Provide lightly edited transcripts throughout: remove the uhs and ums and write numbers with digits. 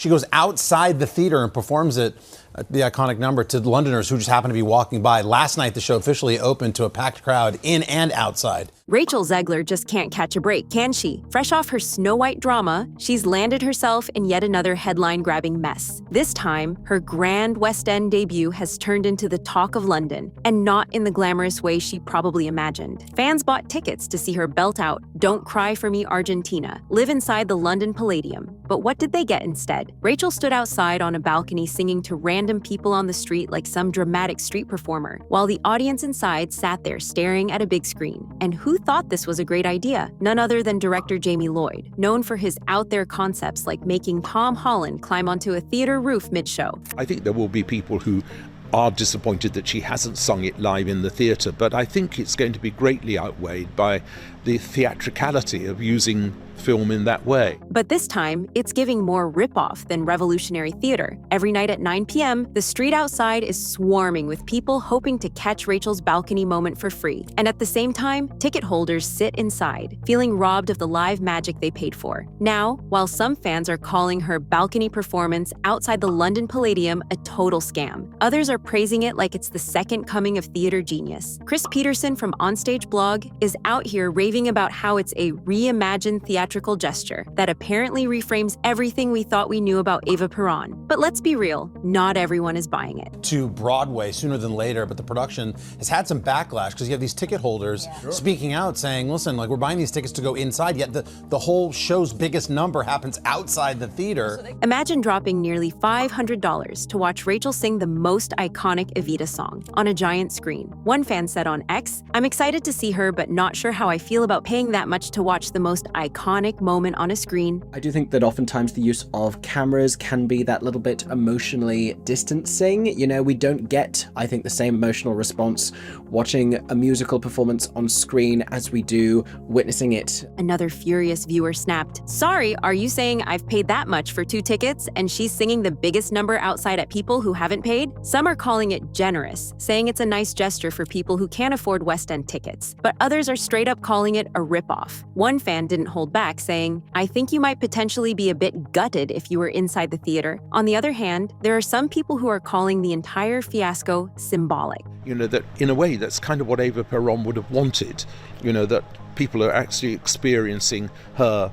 She goes outside the theater and performs it, the iconic number, to Londoners who just happen to be walking by. Last night, the show officially opened to a packed crowd in and outside. Rachel Zegler just can't catch a break, can she? Fresh off her Snow White drama, she's landed herself in yet another headline-grabbing mess. This time, her grand West End debut has turned into the talk of London, and not in the glamorous way she probably imagined. Fans bought tickets to see her belt out "Don't Cry For Me Argentina," live inside the London Palladium. But what did they get instead? Rachel stood outside on a balcony singing to random people on the street like some dramatic street performer, while the audience inside sat there staring at a big screen. And who thought this was a great idea? None other than director Jamie Lloyd, known for his out-there concepts like making Tom Holland climb onto a theater roof mid-show. I think there will be people who are disappointed that she hasn't sung it live in the theatre, but I think it's going to be greatly outweighed by the theatricality of using film in that way. But this time, it's giving more rip-off than revolutionary theater. Every night at 9 p.m., the street outside is swarming with people hoping to catch Rachel's balcony moment for free. And at the same time, ticket holders sit inside, feeling robbed of the live magic they paid for. Now, while some fans are calling her balcony performance outside the London Palladium a total scam, others are praising it like it's the second coming of theater genius. Chris Peterson from Onstage Blog is out here raving about how it's a reimagined theatrical gesture that apparently reframes everything we thought we knew about Eva Peron. But let's be real, not everyone is buying it. To Broadway sooner than later, but the production has had some backlash because you have these ticket holders speaking out saying, listen, like, we're buying these tickets to go inside, yet the whole show's biggest number happens outside the theater. Imagine dropping nearly $500 to watch Rachel sing the most iconic EVITA song on a giant screen. One fan said on X, "I'm excited to see her, but not sure how I feel about paying that much to watch the most iconic moment on a screen." I do think that oftentimes the use of cameras can be that little bit emotionally distancing. You know, we don't get, I think, the same emotional response watching a musical performance on screen as we do witnessing it. Another furious viewer snapped, "Sorry, are you saying I've paid that much for 2 tickets and she's singing the biggest number outside at people who haven't paid?" Some are calling it generous, saying it's a nice gesture for people who can't afford West End tickets. But others are straight up calling it a ripoff. One fan didn't hold back, saying, "I think you might potentially be a bit gutted if you were inside the theater." On the other hand, there are some people who are calling the entire fiasco symbolic. You know, that in a way, that's kind of what Eva Peron would have wanted. You know, that people are actually experiencing her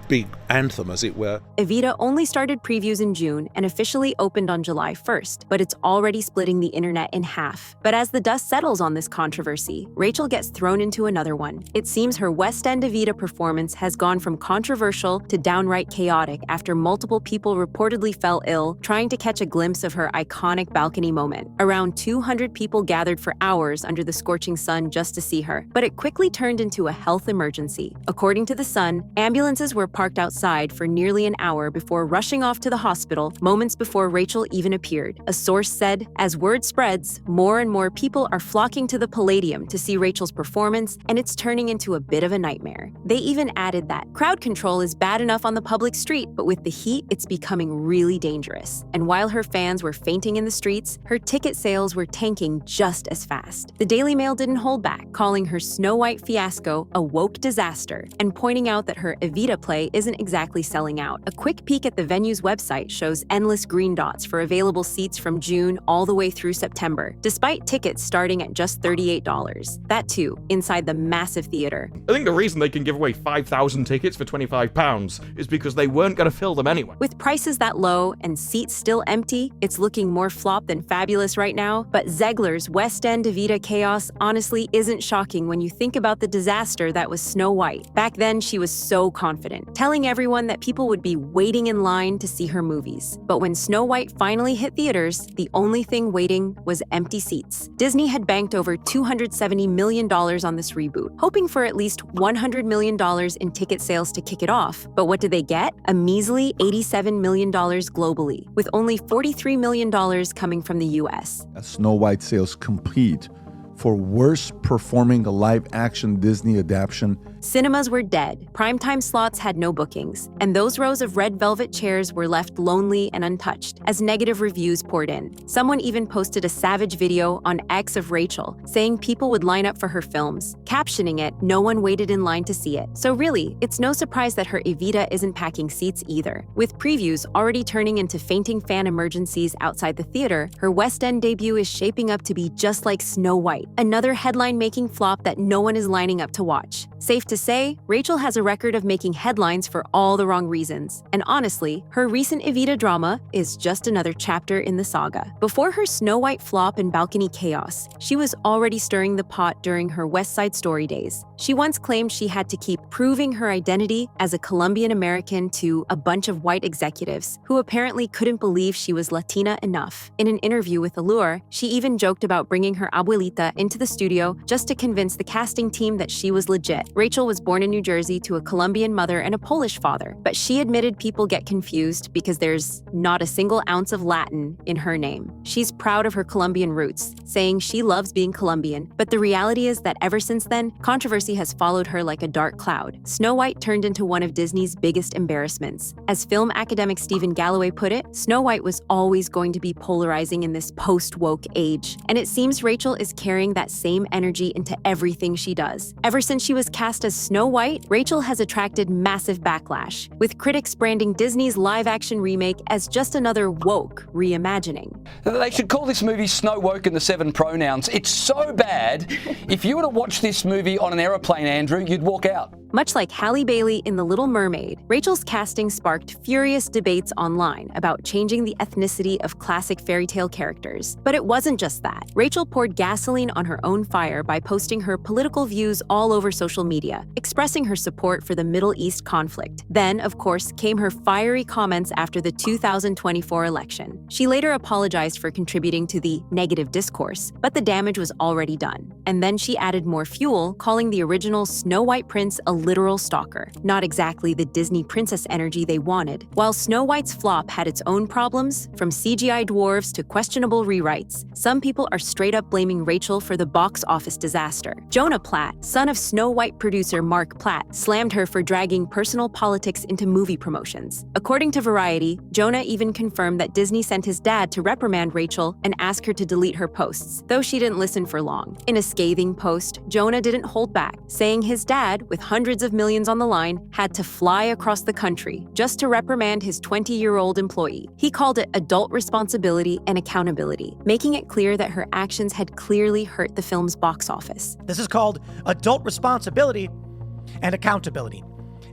big anthem, as it were. EVITA only started previews in June and officially opened on July 1st, but it's already splitting the internet in half. But as the dust settles on this controversy, Rachel gets thrown into another one. It seems her West End EVITA performance has gone from controversial to downright chaotic after multiple people reportedly fell ill trying to catch a glimpse of her iconic balcony moment. Around 200 people gathered for hours under the scorching sun just to see her, but it quickly turned into a health emergency. According to The Sun, ambulances were parked outside for nearly an hour before rushing off to the hospital moments before Rachel even appeared. A source said, as word spreads, more and more people are flocking to the Palladium to see Rachel's performance, and it's turning into a bit of a nightmare. They even added that crowd control is bad enough on the public street, but with the heat, it's becoming really dangerous. And while her fans were fainting in the streets, her ticket sales were tanking just as fast. The Daily Mail didn't hold back, calling her Snow White fiasco a woke disaster, and pointing out that her EVITA play isn't exactly selling out. A quick peek at the venue's website shows endless green dots for available seats from June all the way through September, despite tickets starting at just $38. That too, inside the massive theater. I think the reason they can give away 5,000 tickets for £25 is because they weren't going to fill them anyway. With prices that low and seats still empty, it's looking more flop than fabulous right now, but Zegler's West End EVITA chaos honestly isn't shocking when you think about the disaster that was Snow White. Back then, she was so confident, telling everyone that people would be waiting in line to see her movies. But when Snow White finally hit theaters, the only thing waiting was empty seats. Disney had banked over $270 million on this reboot, hoping for at least $100 million in ticket sales to kick it off. But what did they get? A measly $87 million globally, with only $43 million coming from the US. Snow White sales compete for worst performing live-action Disney adaptation. Cinemas were dead, primetime slots had no bookings, and those rows of red velvet chairs were left lonely and untouched as negative reviews poured in. Someone even posted a savage video on X of Rachel, saying people would line up for her films. Captioning it, "No one waited in line to see it." So really, it's no surprise that her EVITA isn't packing seats either. With previews already turning into fainting fan emergencies outside the theater, her West End debut is shaping up to be just like Snow White, another headline-making flop that no one is lining up to watch. Safe to say, Rachel has a record of making headlines for all the wrong reasons. And honestly, her recent EVITA drama is just another chapter in the saga. Before her Snow White flop and balcony chaos, she was already stirring the pot during her West Side Story days. She once claimed she had to keep proving her identity as a Colombian American to a bunch of white executives who apparently couldn't believe she was Latina enough. In an interview with Allure, she even joked about bringing her abuelita into the studio just to convince the casting team that she was legit. Rachel was born in New Jersey to a Colombian mother and a Polish father, but she admitted people get confused because there's not a single ounce of Latin in her name. She's proud of her Colombian roots, saying she loves being Colombian, but the reality is that ever since then, controversy has followed her like a dark cloud. Snow White turned into one of Disney's biggest embarrassments. As film academic Stephen Galloway put it, Snow White was always going to be polarizing in this post-woke age, and it seems Rachel is carrying that same energy into everything she does. Ever since she was cast as Snow White, Rachel has attracted massive backlash, with critics branding Disney's live-action remake as just another woke reimagining. They should call this movie Snow Woke and the Seven Pronouns. It's so bad, if you were to watch this movie on an aeroplane, Andrew, you'd walk out. Much like Halle Bailey in The Little Mermaid, Rachel's casting sparked furious debates online about changing the ethnicity of classic fairy tale characters. But it wasn't just that. Rachel poured gasoline on her own fire by posting her political views all over social media, expressing her support for the Middle East conflict. Then, of course, came her fiery comments after the 2024 election. She later apologized for contributing to the negative discourse, but the damage was already done. And then she added more fuel, calling the original Snow White prince a literal stalker. Not exactly the Disney princess energy they wanted. While Snow White's flop had its own problems, from CGI dwarves to questionable rewrites, some people are straight up blaming Rachel for the box office disaster. Jonah Platt, son of Snow White producer Mark Platt, slammed her for dragging personal politics into movie promotions. According to Variety, Jonah even confirmed that Disney sent his dad to reprimand Rachel and ask her to delete her posts, though she didn't listen for long. In a scathing post, Jonah didn't hold back, saying his dad, with hundreds of millions on the line, had to fly across the country just to reprimand his 20-year-old employee. He called it adult responsibility and accountability, making it clear that her actions had clearly hurt the film's box office. This is called adult responsibility and accountability,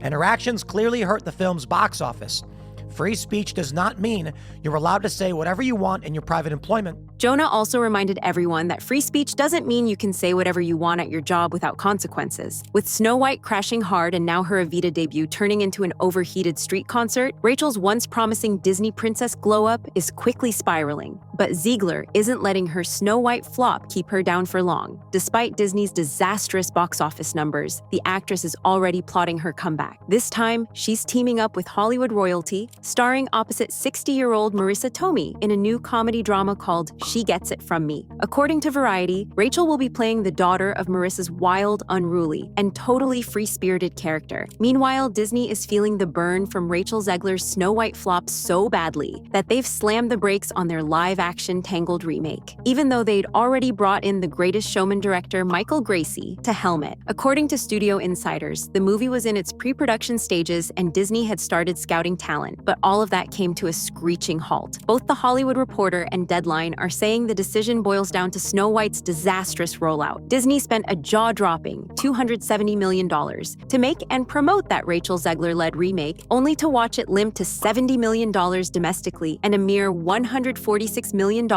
and her actions clearly hurt the film's box office. Free speech does not mean you're allowed to say whatever you want in your private employment. Jonah also reminded everyone that free speech doesn't mean you can say whatever you want at your job without consequences. With Snow White crashing hard and now her EVITA debut turning into an overheated street concert, Rachel's once promising Disney princess glow-up is quickly spiraling. But Zegler isn't letting her Snow White flop keep her down for long. Despite Disney's disastrous box office numbers, the actress is already plotting her comeback. This time, she's teaming up with Hollywood royalty, starring opposite 60-year-old Marissa Tomei in a new comedy drama called She Gets It From Me. According to Variety, Rachel will be playing the daughter of Marissa's wild, unruly, and totally free-spirited character. Meanwhile, Disney is feeling the burn from Rachel Zegler's Snow White flop so badly that they've slammed the brakes on their live-action Tangled remake, even though they'd already brought in The Greatest Showman director Michael Gracie to helm it. According to studio insiders, the movie was in its pre-production stages and Disney had started scouting talent, but all of that came to a screeching halt. Both The Hollywood Reporter and Deadline are saying the decision boils down to Snow White's disastrous rollout. Disney spent a jaw-dropping $270 million to make and promote that Rachel Zegler-led remake, only to watch it limp to $70 million domestically and a mere $146 million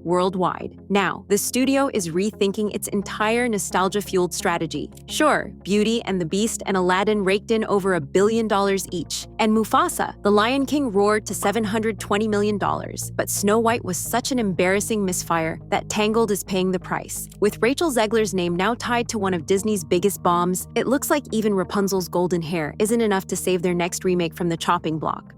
worldwide. Now, the studio is rethinking its entire nostalgia-fueled strategy. Sure, Beauty and the Beast and Aladdin raked in over $1 billion each, and Mufasa, The Lion King roared to $720 million, but Snow White was such an embarrassing misfire that Tangled is paying the price. With Rachel Zegler's name now tied to one of Disney's biggest bombs, it looks like even Rapunzel's golden hair isn't enough to save their next remake from the chopping block.